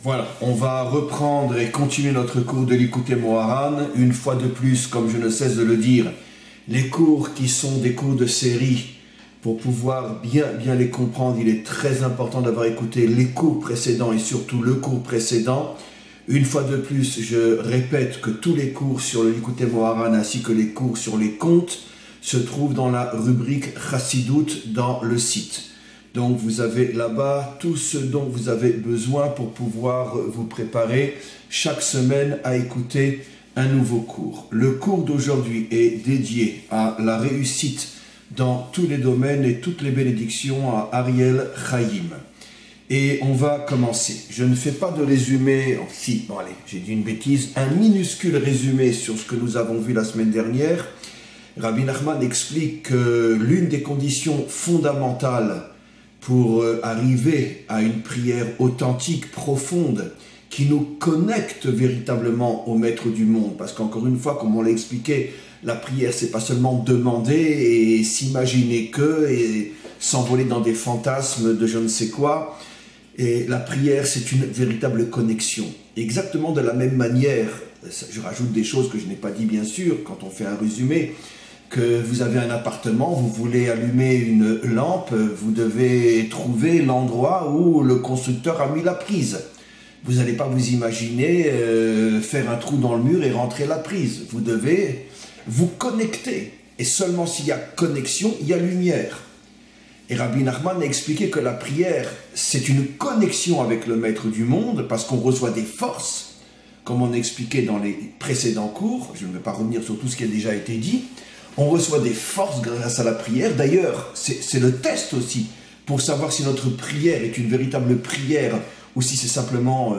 Voilà, on va reprendre et continuer notre cours de l'Ikouté Moharan. Une fois de plus, comme je ne cesse de le dire, les cours qui sont des cours de série, pour pouvoir bien les comprendre, il est très important d'avoir écouté les cours précédents et surtout le cours précédent. Une fois de plus, je répète que tous les cours sur le l'Ikouté Moharan ainsi que les cours sur les contes se trouvent dans la rubrique Chassidout dans le site. Donc vous avez là-bas tout ce dont vous avez besoin pour pouvoir vous préparer chaque semaine à écouter un nouveau cours. Le cours d'aujourd'hui est dédié à la réussite dans tous les domaines et toutes les bénédictions à Ariel Chaim. Et on va commencer. Je ne fais pas de résumé, j'ai dit une bêtise, un minuscule résumé sur ce que nous avons vu la semaine dernière. Rabbi Nachman explique que l'une des conditions fondamentales pour arriver à une prière authentique, profonde, qui nous connecte véritablement au Maître du monde. Parce qu'encore une fois, comme on l'a expliqué, la prière, c'est pas seulement demander et s'imaginer que, et s'envoler dans des fantasmes de je ne sais quoi. Et la prière, c'est une véritable connexion. Exactement de la même manière, je rajoute des choses que je n'ai pas dit bien sûr, quand on fait un résumé, que vous avez un appartement, vous voulez allumer une lampe, vous devez trouver l'endroit où le constructeur a mis la prise. Vous n'allez pas vous imaginer faire un trou dans le mur et rentrer la prise. Vous devez vous connecter. Et seulement s'il y a connexion, il y a lumière. Et Rabbi Nachman a expliqué que la prière, c'est une connexion avec le Maître du monde, parce qu'on reçoit des forces, comme on a expliqué dans les précédents cours. Je ne vais pas revenir sur tout ce qui a déjà été dit. On reçoit des forces grâce à la prière. D'ailleurs, c'est le test aussi pour savoir si notre prière est une véritable prière ou si c'est simplement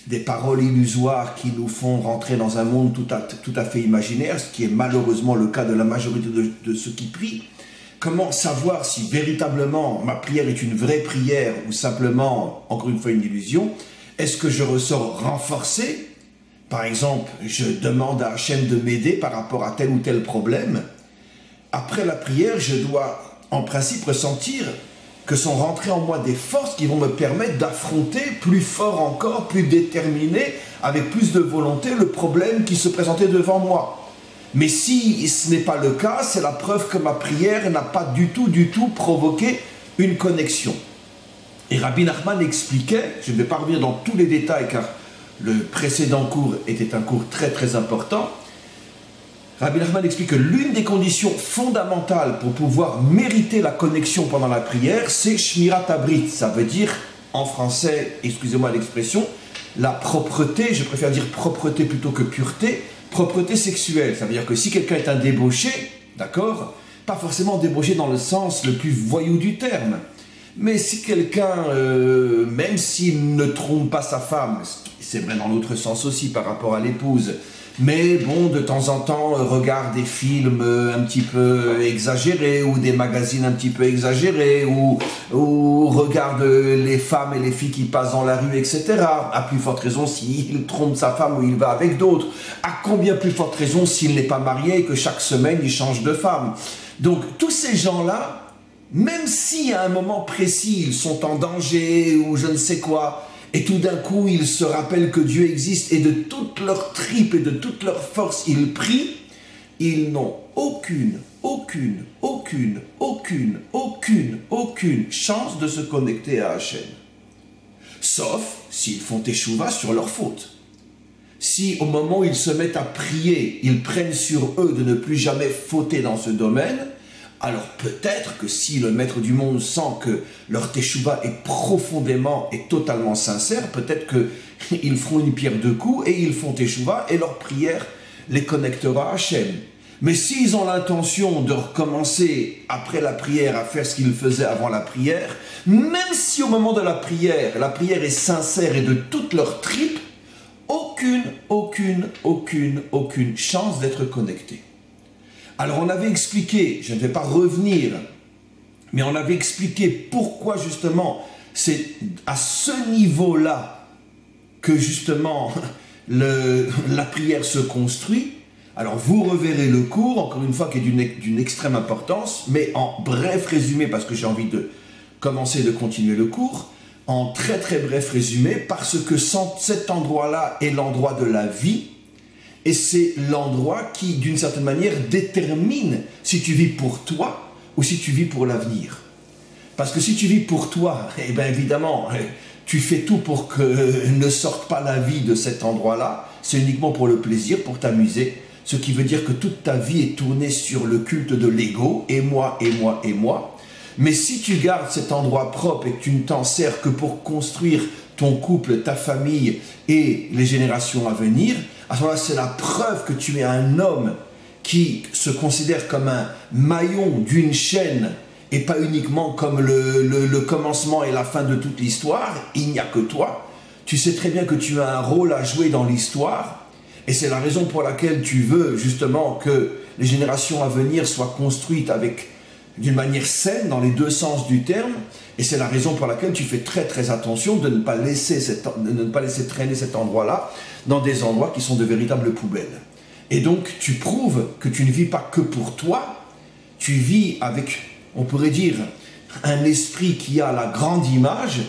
des paroles illusoires qui nous font rentrer dans un monde tout à fait imaginaire, ce qui est malheureusement le cas de la majorité de ceux qui prient. Comment savoir si véritablement ma prière est une vraie prière ou simplement, encore une fois, une illusion? Est-ce que je ressors renforcé? Par exemple, je demande à Hachem de m'aider par rapport à tel ou tel problème. Après la prière, je dois en principe ressentir que sont rentrées en moi des forces qui vont me permettre d'affronter plus fort encore, plus déterminé, avec plus de volonté, le problème qui se présentait devant moi. Mais si ce n'est pas le cas, c'est la preuve que ma prière n'a pas du tout provoqué une connexion. Et Rabbi Nachman expliquait, je ne vais pas revenir dans tous les détails car le précédent cours était un cours très important. Rabbi Nachman explique que l'une des conditions fondamentales pour pouvoir mériter la connexion pendant la prière, c'est Shmirat Habrit. Ça veut dire, en français, excusez-moi l'expression, la propreté, je préfère dire propreté plutôt que pureté, propreté sexuelle. Ça veut dire que si quelqu'un est un débauché, d'accord, pas forcément débauché dans le sens le plus voyou du terme, mais si quelqu'un, même s'il ne trompe pas sa femme, c'est vrai dans l'autre sens aussi par rapport à l'épouse, mais bon, de temps en temps, regarde des films un petit peu exagérés, ou des magazines un petit peu exagérés, ou regarde les femmes et les filles qui passent dans la rue, etc. À plus forte raison s'il trompe sa femme ou il va avec d'autres. À combien plus forte raison s'il n'est pas marié et que chaque semaine il change de femme. Donc tous ces gens-là, même si à un moment précis ils sont en danger ou je ne sais quoi, et tout d'un coup ils se rappellent que Dieu existe et de toute leur tripe et de toute leur force ils prient, ils n'ont aucune chance de se connecter à Hachem. Sauf s'ils font teshuva sur leur faute. Si au moment où ils se mettent à prier, ils prennent sur eux de ne plus jamais fauter dans ce domaine, alors peut-être que si le Maître du monde sent que leur teshuva est profondément et totalement sincère, peut-être qu'ils feront une pierre deux coups et ils font teshuva et leur prière les connectera à Hachem. Mais s'ils ont l'intention de recommencer après la prière à faire ce qu'ils faisaient avant la prière, même si au moment de la prière est sincère et de toute leur tripe, aucune chance d'être connectés. Alors on avait expliqué, je ne vais pas revenir, mais on avait expliqué pourquoi justement c'est à ce niveau-là que justement la prière se construit. Alors vous reverrez le cours, encore une fois, qui est d'une extrême importance, mais en bref résumé, parce que j'ai envie de commencer de continuer le cours. en très très bref résumé, parce que cet endroit-là est l'endroit de la vie, et c'est l'endroit qui, d'une certaine manière, détermine si tu vis pour toi ou si tu vis pour l'avenir. Parce que si tu vis pour toi, eh bien évidemment, tu fais tout pour que ne sorte pas la vie de cet endroit-là, c'est uniquement pour le plaisir, pour t'amuser, ce qui veut dire que toute ta vie est tournée sur le culte de l'ego, et moi, et moi, et moi. Mais si tu gardes cet endroit propre et que tu ne t'en sers que pour construire ton couple, ta famille et les générations à venir, à ce moment-là, c'est la preuve que tu es un homme qui se considère comme un maillon d'une chaîne et pas uniquement comme le commencement et la fin de toute l'histoire. Il n'y a que toi. Tu sais très bien que tu as un rôle à jouer dans l'histoire et c'est la raison pour laquelle tu veux justement que les générations à venir soient construites d'une manière saine dans les deux sens du terme. Et c'est la raison pour laquelle tu fais très très attention de ne pas laisser traîner cet endroit-là dans des endroits qui sont de véritables poubelles. Et donc tu prouves que tu ne vis pas que pour toi, tu vis avec, on pourrait dire, un esprit qui a la grande image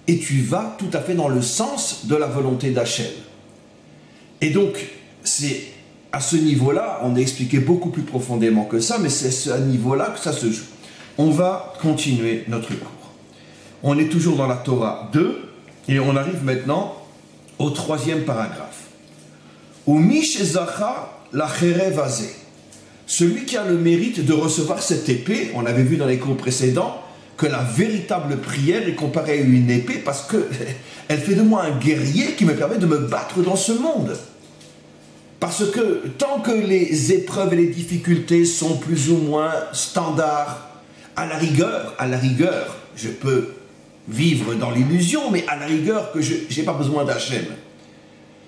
et tu vas tout à fait dans le sens de la volonté d'Hachem. Et donc c'est à ce niveau-là, on a expliqué beaucoup plus profondément que ça, mais c'est à ce niveau-là que ça se joue. On va continuer notre cours. On est toujours dans la Torah 2, et on arrive maintenant au 3e paragraphe. Celui qui a le mérite de recevoir cette épée, on avait vu dans les cours précédents, que la véritable prière est comparée à une épée, parce qu'elle fait de moi un guerrier qui me permet de me battre dans ce monde. Parce que tant que les épreuves et les difficultés sont plus ou moins standards, à la rigueur, je peux vivre dans l'illusion, mais à la rigueur que je n'ai pas besoin d'Hachem.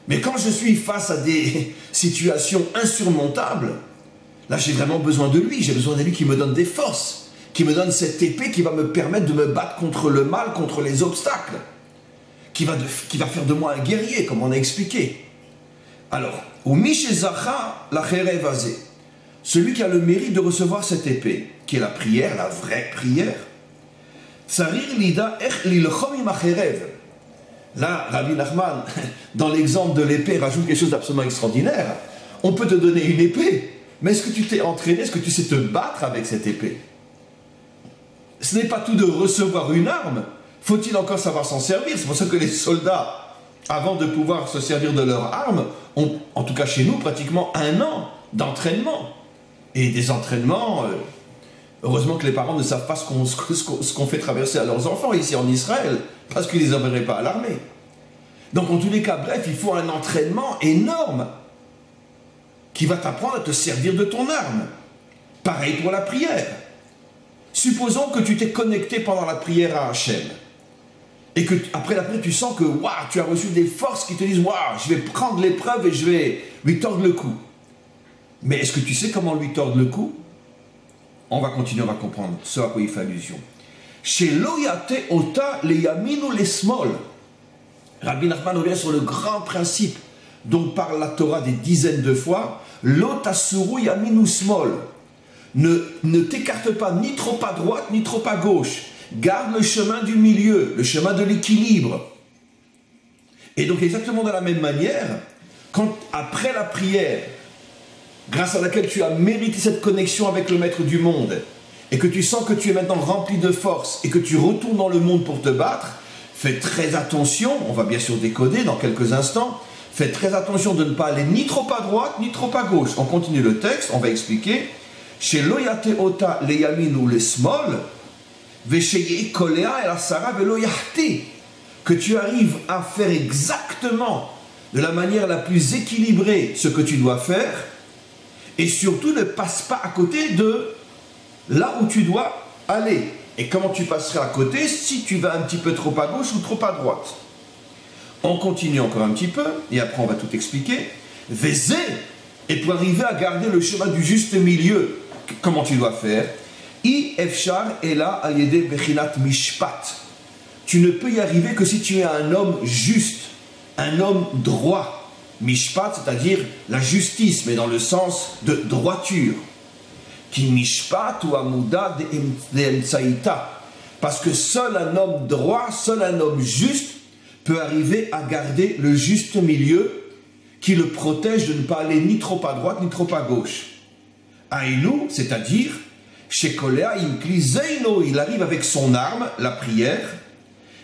Mais quand je suis face à des situations insurmontables, là j'ai vraiment besoin de lui, j'ai besoin de lui qui me donne des forces, qui me donne cette épée qui va me permettre de me battre contre le mal, contre les obstacles, qui va faire de moi un guerrier, comme on a expliqué. Alors, celui qui a le mérite de recevoir cette épée, qui est la prière, la vraie prière, là, Rabbi Nachman, dans l'exemple de l'épée, rajoute quelque chose d'absolument extraordinaire. On peut te donner une épée, mais est-ce que tu t'es entraîné, est-ce que tu sais te battre avec cette épée? Ce n'est pas tout de recevoir une arme, faut-il encore savoir s'en servir? C'est pour ça que les soldats, avant de pouvoir se servir de leur arme, ont, en tout cas chez nous, pratiquement 1 an d'entraînement. Et des entraînements, heureusement que les parents ne savent pas ce qu'on fait traverser à leurs enfants ici en Israël, parce qu'ils ne les enverraient pas à l'armée. Donc en tous les cas, bref, il faut un entraînement énorme qui va t'apprendre à te servir de ton arme. Pareil pour la prière. Supposons que tu t'es connecté pendant la prière à Hachem, et que après la prière, tu sens que tu as reçu des forces qui te disent je vais prendre l'épreuve et je vais lui tordre le cou. Mais est-ce que tu sais comment lui tordre le cou? On va continuer, on va comprendre ce à quoi il fait allusion. Chez Loyate Ota les Yaminu les Smol. Rabbi Nachman revient sur le grand principe dont parle la Torah des dizaines de fois. Lotasuru Yaminu Smol. Ne t'écarte pas ni trop à droite ni trop à gauche. Garde le chemin du milieu, le chemin de l'équilibre. Et donc exactement de la même manière, quand après la prière, grâce à laquelle tu as mérité cette connexion avec le Maître du monde, et que tu sens que tu es maintenant rempli de force, et que tu retournes dans le monde pour te battre, fais très attention, on va bien sûr décoder dans quelques instants, fais très attention de ne pas aller ni trop à droite, ni trop à gauche. On continue le texte, on va expliquer. Chez Loyate Ota le Yamin ou le Smol, Vesheye Kolea et la Sarah Velo Yahti, que tu arrives à faire exactement de la manière la plus équilibrée ce que tu dois faire, et surtout ne passe pas à côté de là où tu dois aller. Et comment tu passerais à côté si tu vas un petit peu trop à gauche ou trop à droite? On continue encore un petit peu, et après on va tout expliquer. Vézé, et pour arriver à garder le chemin du juste milieu, comment tu dois faire? I efshar ela ayede bechinat mishpat. Tu ne peux y arriver que si tu es un homme juste, un homme droit. Mishpat, c'est-à-dire la justice, mais dans le sens de droiture. Ki mishpat ou amuda de emtsaïta. Parce que seul un homme droit, seul un homme juste peut arriver à garder le juste milieu qui le protège de ne pas aller ni trop à droite ni trop à gauche. Aïnou, c'est-à-dire, chez Kolea, il arrive avec son arme, la prière,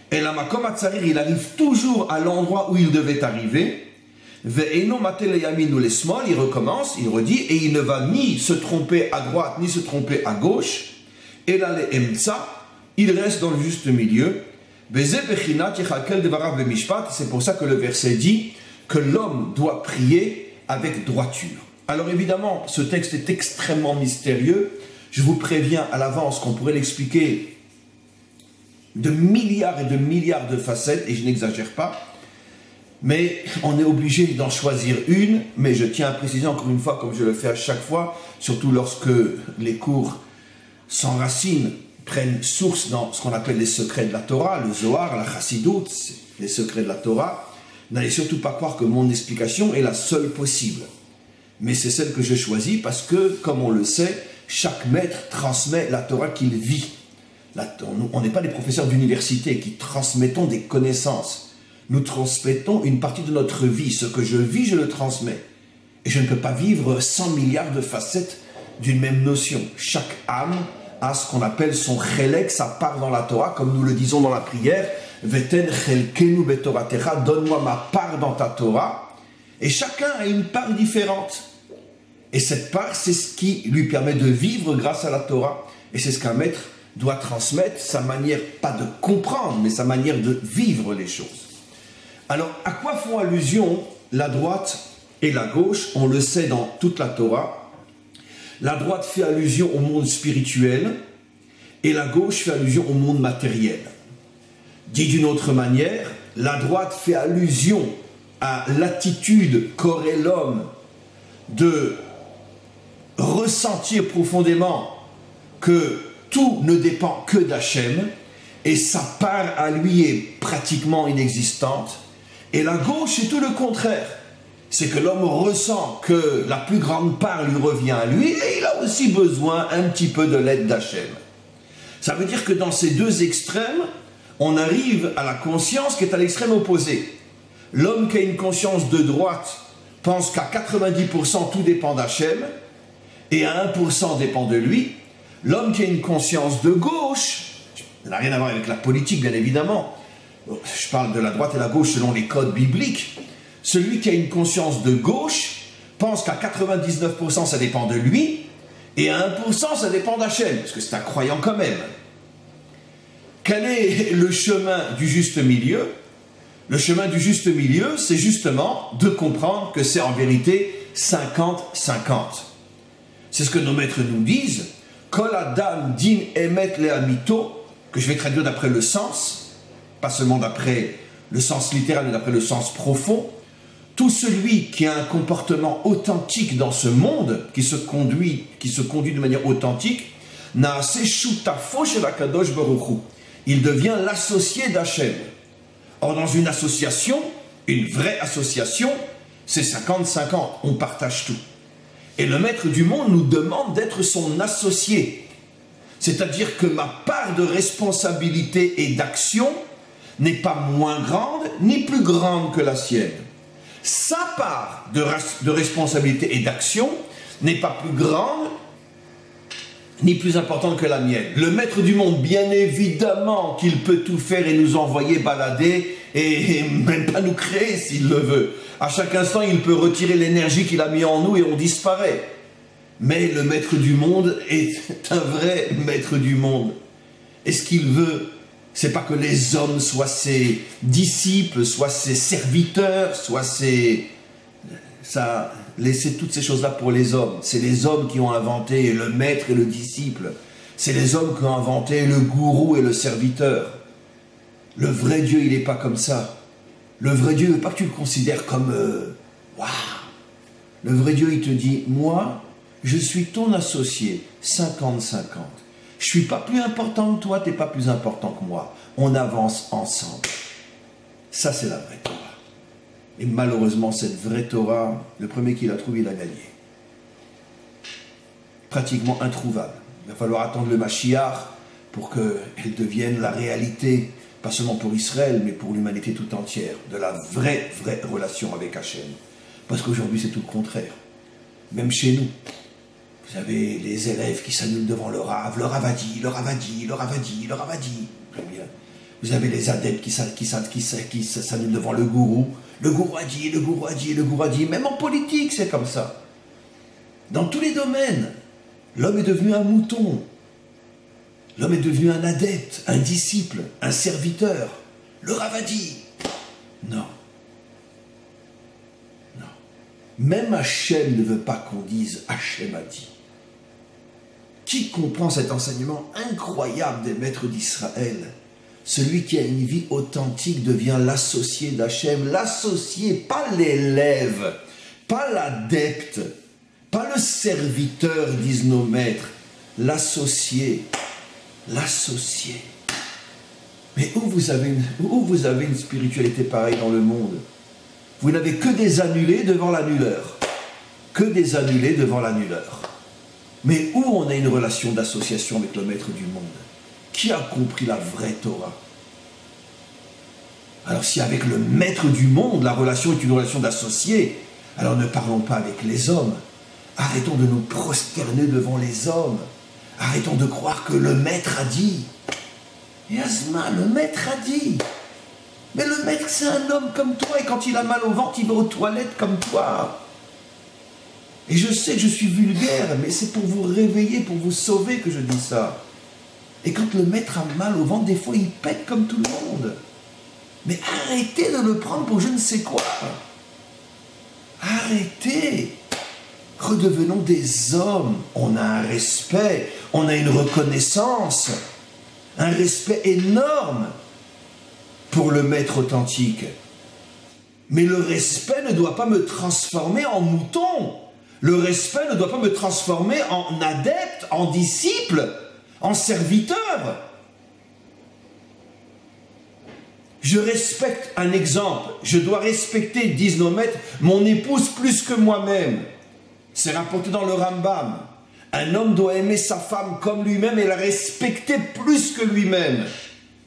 et la makom atzarir, il arrive toujours à l'endroit où il devait arriver. Ve'eno matel yamin ou les small, il recommence, il redit, et il ne va ni se tromper à droite ni se tromper à gauche. Et là, les emtsa, il reste dans le juste milieu. C'est pour ça que le verset dit que l'homme doit prier avec droiture. Alors évidemment, ce texte est extrêmement mystérieux. Je vous préviens à l'avance qu'on pourrait l'expliquer de milliards et de milliards de facettes, et je n'exagère pas. Mais on est obligé d'en choisir une, mais je tiens à préciser encore une fois, comme je le fais à chaque fois, surtout lorsque les cours s'enracinent, prennent source dans ce qu'on appelle les secrets de la Torah, le Zohar, la Chassidoute, les secrets de la Torah. N'allez surtout pas croire que mon explication est la seule possible. Mais c'est celle que je choisis parce que, comme on le sait, chaque maître transmet la Torah qu'il vit. On n'est pas des professeurs d'université qui transmettons des connaissances. Nous transmettons une partie de notre vie. Ce que je vis, je le transmets. Et je ne peux pas vivre 100 milliards de facettes d'une même notion. Chaque âme a ce qu'on appelle son chelek, sa part dans la Torah, comme nous le disons dans la prière. Veten chelkenu betoratecha, donne-moi ma part dans ta Torah. Et chacun a une part différente. Et cette part, c'est ce qui lui permet de vivre grâce à la Torah. Et c'est ce qu'un maître doit transmettre, sa manière, pas de comprendre, mais sa manière de vivre les choses. Alors, à quoi font allusion la droite et la gauche? On le sait dans toute la Torah. La droite fait allusion au monde spirituel et la gauche fait allusion au monde matériel. Dit d'une autre manière, la droite fait allusion à l'attitude qu'aurait l'homme de ressentir profondément que tout ne dépend que d'Hachem et sa part à lui est pratiquement inexistante. Et la gauche, c'est tout le contraire. C'est que l'homme ressent que la plus grande part lui revient à lui et il a aussi besoin un petit peu de l'aide d'Hachem. Ça veut dire que dans ces deux extrêmes, on arrive à la conscience qui est à l'extrême opposé. L'homme qui a une conscience de droite pense qu'à 90% tout dépend d'Hachem et à 1% dépend de lui. L'homme qui a une conscience de gauche, ça n'a rien à voir avec la politique bien évidemment, je parle de la droite et la gauche selon les codes bibliques. Celui qui a une conscience de gauche pense qu'à 99% ça dépend de lui et à 1% ça dépend d'Hachem, parce que c'est un croyant quand même. Quel est le chemin du juste milieu? Le chemin du juste milieu, c'est justement de comprendre que c'est en vérité 50-50. C'est ce que nos maîtres nous disent. Kol adam din emet le'amito, que je vais traduire d'après le sens, pas seulement d'après le sens littéral, mais d'après le sens profond. Tout celui qui a un comportement authentique dans ce monde, qui se conduit de manière authentique, na'aseh shutafo shel HaKadosh Baruch Hu. Il devient l'associé d'Hachem. Or, dans une association, une vraie association, c'est 50-50, on partage tout. Et le maître du monde nous demande d'être son associé. C'est-à-dire que ma part de responsabilité et d'action n'est pas moins grande, ni plus grande que la sienne. Sa part de responsabilité et d'action n'est pas plus grande, ni plus importante que la mienne. Le maître du monde, bien évidemment qu'il peut tout faire et nous envoyer balader et même pas nous créer s'il le veut. À chaque instant, il peut retirer l'énergie qu'il a mis en nous et on disparaît. Mais le maître du monde est un vrai maître du monde. Et ce qu'il veut, c'est pas que les hommes soient ses disciples, soient ses serviteurs, soient ses... Ça, laissez toutes ces choses-là pour les hommes. C'est les hommes qui ont inventé le maître et le disciple. C'est les hommes qui ont inventé le gourou et le serviteur. Le vrai Dieu, il n'est pas comme ça. Le vrai Dieu, il ne veut pas que tu le considères comme... Waouh. Le vrai Dieu, il te dit, moi, je suis ton associé, 50-50. Je ne suis pas plus important que toi, tu n'es pas plus important que moi. On avance ensemble. Ça, c'est la vraie Torah. Et malheureusement, cette vraie Torah, le premier qui la trouve, il a gagné. Pratiquement introuvable. Il va falloir attendre le Mashiach pour qu'elle devienne la réalité, pas seulement pour Israël, mais pour l'humanité tout entière, de la vraie relation avec Hachem. Parce qu'aujourd'hui, c'est tout le contraire. Même chez nous, vous avez les élèves qui s'annulent devant le Rav a dit, le Rav a dit, le Rav a dit, le Rav a dit. Très bien. Vous avez les adeptes qui s'annulent devant le gourou a dit, le gourou a dit, le gourou a dit. Même en politique, c'est comme ça. Dans tous les domaines, l'homme est devenu un mouton. L'homme est devenu un adepte, un disciple, un serviteur. Le Rav a dit. Non. Non. Même Hachem ne veut pas qu'on dise Hachem a dit. Qui comprend cet enseignement incroyable des maîtres d'Israël? Celui qui a une vie authentique devient l'associé d'Hachem. L'associé, pas l'élève, pas l'adepte, pas le serviteur, disent nos maîtres. L'associé. L'associé. Mais où vous avez une spiritualité pareille dans le monde? Vous n'avez que des annulés devant l'annuleur. Que des annulés devant l'annuleur. Mais où on a une relation d'association avec le maître du monde? Qui a compris la vraie Torah? Alors si avec le maître du monde, la relation est une relation d'associé, alors ne parlons pas avec les hommes. Arrêtons de nous prosterner devant les hommes. Arrêtons de croire que le maître a dit. Et Asma, le maître a dit. Mais le maître, c'est un homme comme toi, et quand il a mal au ventre, il va aux toilettes comme toi. Et je sais que je suis vulgaire, mais c'est pour vous réveiller, pour vous sauver que je dis ça. Et quand le maître a mal au ventre, des fois, il pète comme tout le monde. Mais arrêtez de le prendre pour je ne sais quoi. Arrêtez. Redevenons des hommes. On a un respect, on a une reconnaissance, un respect énorme pour le maître authentique. Mais le respect ne doit pas me transformer en mouton. Le respect ne doit pas me transformer en adepte, en disciple, en serviteur. Je respecte un exemple. Je dois respecter, disent nos maîtres, mon épouse plus que moi-même. C'est rapporté dans le Rambam. Un homme doit aimer sa femme comme lui-même et la respecter plus que lui-même.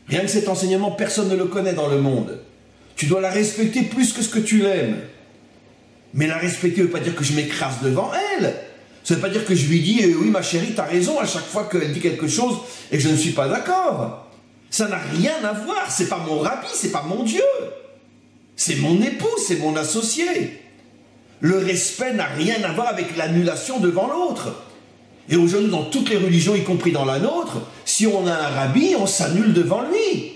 Rien que cet enseignement, personne ne le connaît dans le monde. Tu dois la respecter plus que ce que tu l'aimes. Mais la respecter ne veut pas dire que je m'écrase devant elle. Ça ne veut pas dire que je lui dis oui ma chérie, tu as raison à chaque fois qu'elle dit quelque chose et que je ne suis pas d'accord. Ça n'a rien à voir. C'est pas mon rabbi, c'est pas mon Dieu. C'est mon époux, c'est mon associé. Le respect n'a rien à voir avec l'annulation devant l'autre. Et aujourd'hui, dans toutes les religions, y compris dans la nôtre, si on a un rabbi, on s'annule devant lui.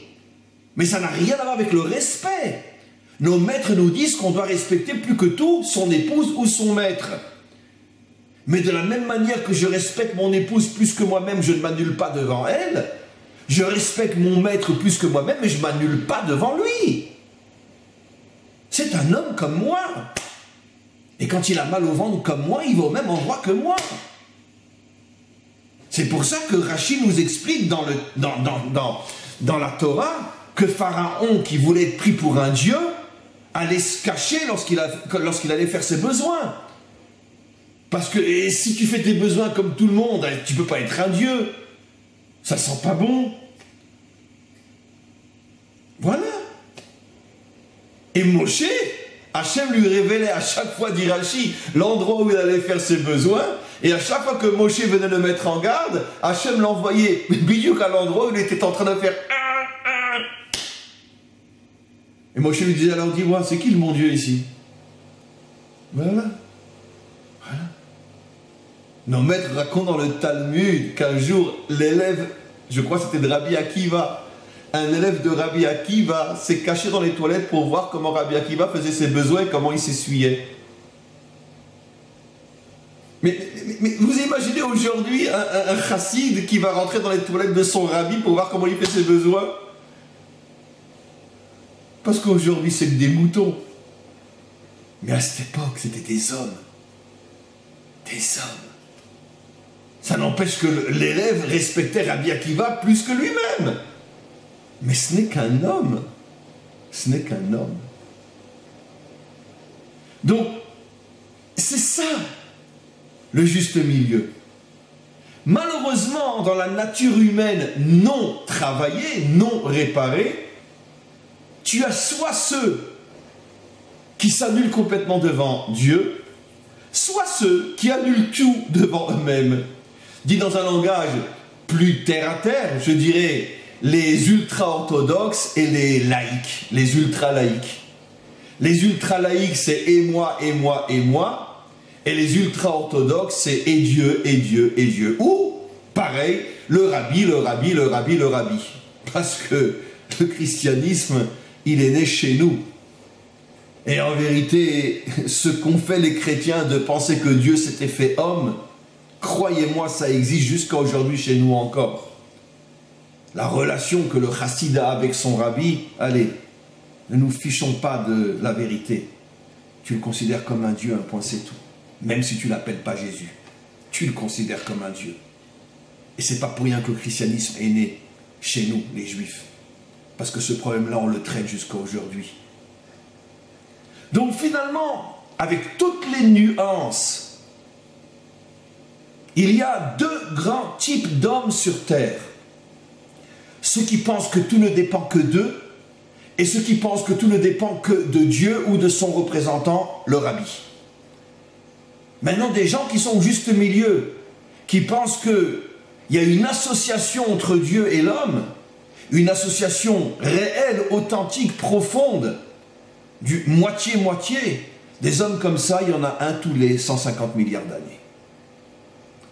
Mais ça n'a rien à voir avec le respect. Nos maîtres nous disent qu'on doit respecter plus que tout son épouse ou son maître. Mais de la même manière que je respecte mon épouse plus que moi-même, je ne m'annule pas devant elle. Je respecte mon maître plus que moi-même, mais je ne m'annule pas devant lui. C'est un homme comme moi. Et quand il a mal au ventre comme moi, il va au même endroit que moi. C'est pour ça que Rashi nous explique dans la Torah que Pharaon, qui voulait être pris pour un dieu, allait se cacher lorsqu'il allait faire ses besoins. Parce que si tu fais tes besoins comme tout le monde, tu ne peux pas être un dieu. Ça sent pas bon. Voilà. Et Moshe, Hachem lui révélait à chaque fois, dit Rashi, l'endroit où il allait faire ses besoins. Et à chaque fois que Moshe venait le mettre en garde, Hachem l'envoyait bidiouk à l'endroit où il était en train de faire. Et Moshe lui disait alors, dis-moi, c'est qui le mon Dieu ici? Voilà. Voilà. Nos maîtres racontent dans le Talmud qu'un jour, l'élève, je crois que c'était de Rabbi Akiva, un élève de Rabbi Akiva s'est caché dans les toilettes pour voir comment Rabbi Akiva faisait ses besoins et comment il s'essuyait. Mais vous imaginez aujourd'hui un chassid qui va rentrer dans les toilettes de son rabbi pour voir comment il fait ses besoins? Parce qu'aujourd'hui, c'est que des moutons. Mais à cette époque, c'était des hommes. Des hommes. Ça n'empêche que l'élève respectait Rabbi Akiva plus que lui-même. Mais ce n'est qu'un homme. Ce n'est qu'un homme. Donc, c'est ça, le juste milieu. Malheureusement, dans la nature humaine non travaillée, non réparée, tu as soit ceux qui s'annulent complètement devant Dieu, soit ceux qui annulent tout devant eux-mêmes. Dit dans un langage plus terre à terre, je dirais les ultra-orthodoxes et les laïcs, les ultra-laïcs. Les ultra-laïcs, c'est et moi, et moi, et moi. Et les ultra-orthodoxes, c'est et Dieu, et Dieu, et Dieu. Ou, pareil, le rabbi, le rabbi, le rabbi, le rabbi. Parce que le christianisme, il est né chez nous. Et en vérité, ce qu'ont fait les chrétiens de penser que Dieu s'était fait homme, croyez-moi, ça existe jusqu'à aujourd'hui chez nous encore. La relation que le chassid a avec son rabbi, allez, ne nous fichons pas de la vérité. Tu le considères comme un Dieu, un point c'est tout. Même si tu ne l'appelles pas Jésus, tu le considères comme un Dieu. Et c'est pas pour rien que le christianisme est né chez nous, les Juifs. Parce que ce problème-là, on le traite jusqu'à aujourd'hui. Donc finalement, avec toutes les nuances, il y a deux grands types d'hommes sur terre. Ceux qui pensent que tout ne dépend que d'eux, et ceux qui pensent que tout ne dépend que de Dieu ou de son représentant, le rabbi. Maintenant, des gens qui sont au juste milieu, qui pensent qu'il y a une association entre Dieu et l'homme, une association réelle, authentique, profonde, du moitié-moitié, des hommes comme ça, il y en a un tous les 150 milliards d'années.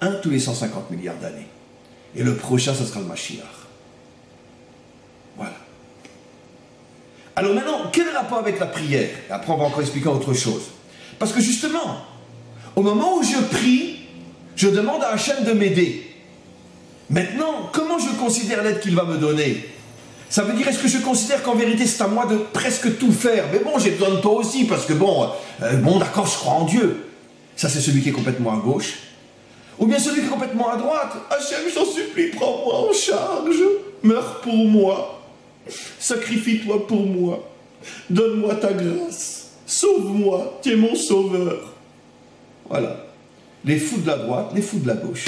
Un tous les 150 milliards d'années. Et le prochain, ce sera le Mashiach. Voilà. Alors maintenant, quel est le rapport avec la prière? Et après, on va encore expliquer autre chose. Parce que justement, au moment où je prie, je demande à Hachem de m'aider. Maintenant, comment je considère l'aide qu'il va me donner? Ça veut dire, est-ce que je considère qu'en vérité, c'est à moi de presque tout faire? Mais bon, j'ai besoin de toi aussi, parce que bon, d'accord, je crois en Dieu. Ça, c'est celui qui est complètement à gauche. Ou bien celui qui est complètement à droite. Hachem, je t'en supplie, prends-moi en charge. Meurs pour moi. Sacrifie-toi pour moi. Donne-moi ta grâce. Sauve-moi, tu es mon sauveur. Voilà. Les fous de la droite, les fous de la gauche.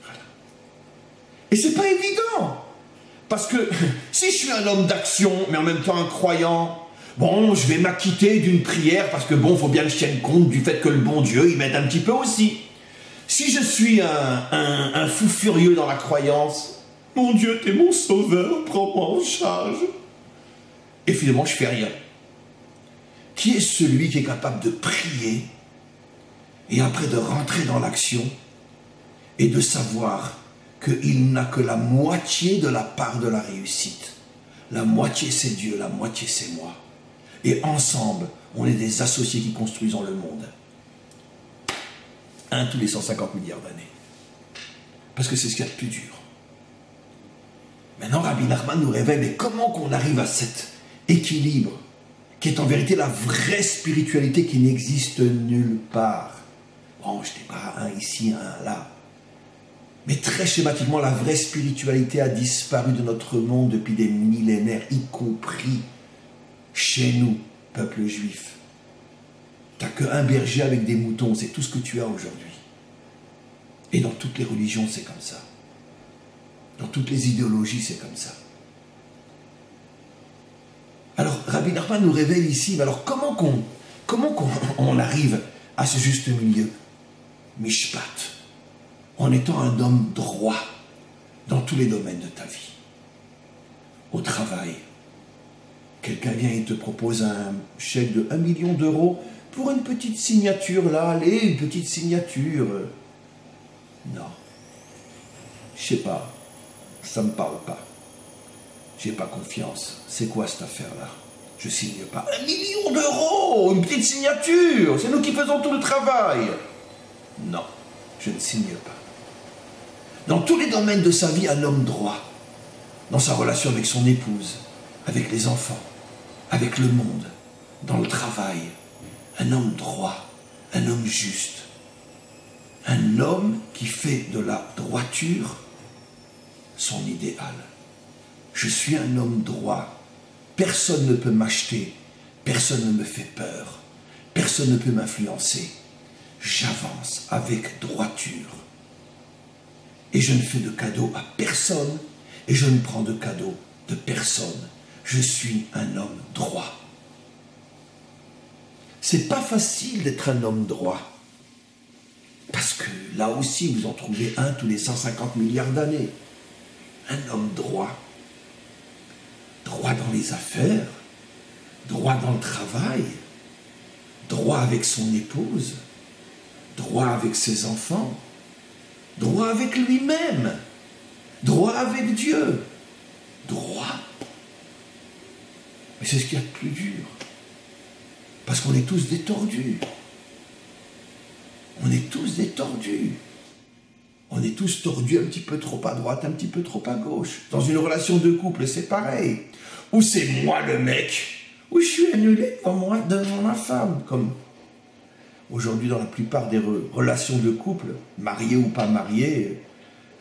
Voilà. Et c'est pas évident. Parce que si je suis un homme d'action, mais en même temps un croyant, bon, je vais m'acquitter d'une prière parce que bon, il faut bien que je tienne compte du fait que le bon Dieu, il m'aide un petit peu aussi. Si je suis un fou furieux dans la croyance, mon Dieu, t'es mon sauveur, prends-moi en charge. Et finalement, je fais rien. Qui est celui qui est capable de prier et après de rentrer dans l'action et de savoir qu'il n'a que la moitié de la part de la réussite. La moitié c'est Dieu, la moitié c'est moi. Et ensemble, on est des associés qui construisons le monde. Un tous les 150 milliards d'années. Parce que c'est ce qu'il y a de plus dur. Maintenant, Rabbi Nachman nous révèle mais comment qu'on arrive à cet équilibre qui est en vérité la vraie spiritualité qui n'existe nulle part. Bon, je n'ai pas un ici, un là. Mais très schématiquement, la vraie spiritualité a disparu de notre monde depuis des millénaires, y compris chez nous, peuple juif. Tu n'as qu'un berger avec des moutons, c'est tout ce que tu as aujourd'hui. Et dans toutes les religions, c'est comme ça. Dans toutes les idéologies, c'est comme ça. Alors, Rabbi Nachman nous révèle ici, alors comment qu'on arrive à ce juste milieu? Mishpat. En étant un homme droit dans tous les domaines de ta vie. Au travail, quelqu'un vient et te propose un chèque de 1 million d'euros pour une petite signature, là, allez, une petite signature. Non. Je sais pas. Ça me parle pas. J'ai pas confiance. C'est quoi cette affaire-là? Je signe pas. 1 million d'euros! Une petite signature! C'est nous qui faisons tout le travail! Non, je ne signe pas. Dans tous les domaines de sa vie, un homme droit. Dans sa relation avec son épouse, avec les enfants, avec le monde, dans le travail. Un homme droit, un homme juste. Un homme qui fait de la droiture son idéal. Je suis un homme droit. Personne ne peut m'acheter. Personne ne me fait peur. Personne ne peut m'influencer. J'avance avec droiture. Et je ne fais de cadeau à personne, et je ne prends de cadeau de personne. Je suis un homme droit. C'est pas facile d'être un homme droit. Parce que là aussi, vous en trouvez un tous les 150 milliards d'années. Un homme droit. Droit dans les affaires, droit dans le travail, droit avec son épouse, droit avec ses enfants, droit avec lui-même, droit avec Dieu, droit. Mais c'est ce qu'il y a de plus dur. Parce qu'on est tous des tordus. On est tous des tordus. On est tous tordus un petit peu trop à droite, un petit peu trop à gauche. Dans une relation de couple, c'est pareil. Ou c'est moi le mec, ou je suis annulé devant ma femme. Comme aujourd'hui, dans la plupart des relations de couple, mariés ou pas mariés,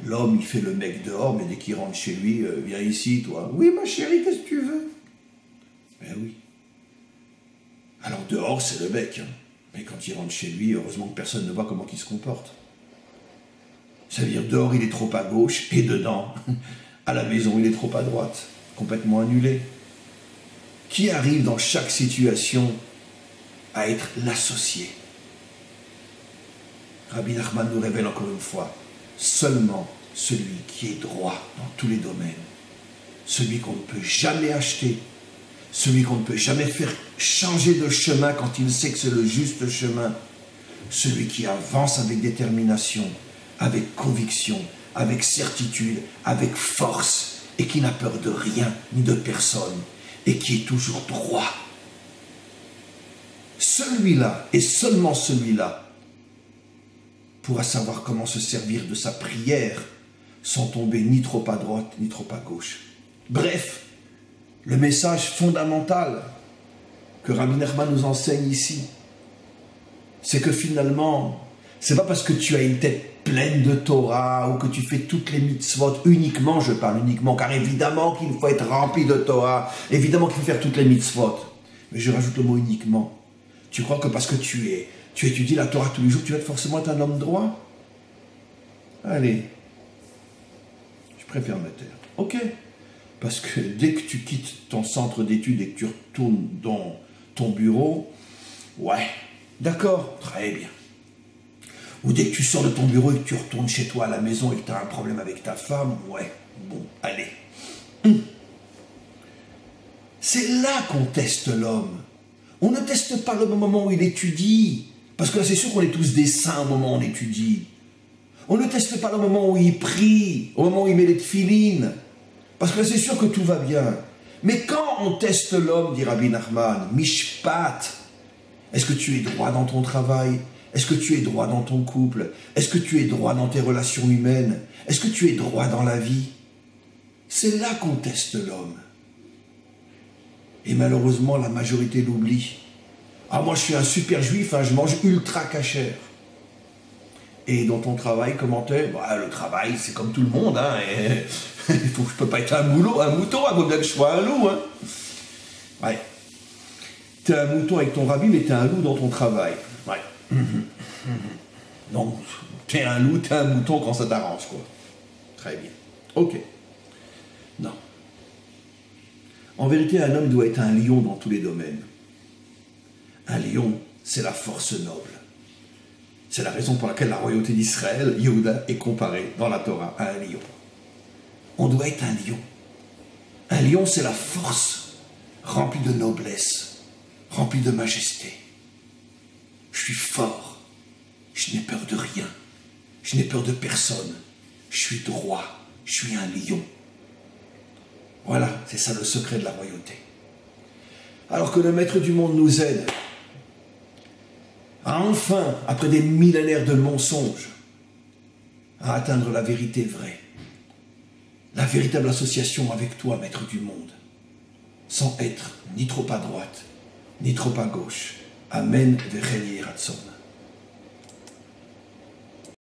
l'homme, il fait le mec dehors, mais dès qu'il rentre chez lui, viens ici, toi. Oui, ma chérie, qu'est-ce que tu veux? Ben oui. Alors dehors, c'est le mec. Hein. Mais quand il rentre chez lui, heureusement que personne ne voit comment il se comporte. Ça veut dire dehors, il est trop à gauche, et dedans, à la maison, il est trop à droite. Complètement annulé. Qui arrive dans chaque situation à être l'associé? Rabbi Nachman nous révèle encore une fois, seulement celui qui est droit dans tous les domaines, celui qu'on ne peut jamais acheter, celui qu'on ne peut jamais faire changer de chemin quand il sait que c'est le juste chemin, celui qui avance avec détermination, avec conviction, avec certitude, avec force, et qui n'a peur de rien ni de personne, et qui est toujours droit. Celui-là, et seulement celui-là, pourra savoir comment se servir de sa prière sans tomber ni trop à droite ni trop à gauche. Bref, le message fondamental que Rabbi Nachman nous enseigne ici, c'est que finalement, c'est pas parce que tu as une tête pleine de Torah ou que tu fais toutes les mitzvot uniquement, je parle uniquement, car évidemment qu'il faut être rempli de Torah, évidemment qu'il faut faire toutes les mitzvot, mais je rajoute le mot uniquement. Tu crois que parce que tu étudies la Torah tous les jours, tu vas forcément être un homme droit? Allez, je préfère me taire. Ok, parce que dès que tu quittes ton centre d'études et que tu retournes dans ton bureau, ouais, d'accord, très bien. Ou dès que tu sors de ton bureau et que tu retournes chez toi à la maison et que tu as un problème avec ta femme, ouais, bon, allez. C'est là qu'on teste l'homme. On ne teste pas le moment où il étudie, parce que là c'est sûr qu'on est tous des saints au moment où on étudie. On ne teste pas le moment où il prie, au moment où il met les tefilines, parce que là c'est sûr que tout va bien. Mais quand on teste l'homme, dit Rabbi Nachman, mishpat, est-ce que tu es droit dans ton travail? Est-ce que tu es droit dans ton couple? Est-ce que tu es droit dans tes relations humaines? Est-ce que tu es droit dans la vie? C'est là qu'on teste l'homme. Et malheureusement, la majorité l'oublie. Ah, moi je suis un super juif, hein, je mange ultra cachère. Et dans ton travail, comment t'es? Bah, le travail, c'est comme tout le monde. Hein, et il faut que je peux pas être un mouton, il faut bien que je sois un loup. Hein. Ouais. T'es un mouton avec ton rabbi, mais t'es un loup dans ton travail. Ouais. Donc, t'es un loup, t'es un mouton quand ça t'arrange, quoi. Très bien. Ok. Non. En vérité, un homme doit être un lion dans tous les domaines. Un lion, c'est la force noble. C'est la raison pour laquelle la royauté d'Israël, Yehuda, est comparée dans la Torah à un lion. On doit être un lion. Un lion, c'est la force remplie de noblesse, remplie de majesté. Je suis fort. Je n'ai peur de rien. Je n'ai peur de personne. Je suis droit. Je suis un lion. Voilà, c'est ça le secret de la royauté. Alors que le maître du monde nous aide à enfin, après des millénaires de mensonges, à atteindre la vérité vraie, la véritable association avec toi, maître du monde, sans être ni trop à droite, ni trop à gauche. Amen, v'chen yeh ratzon.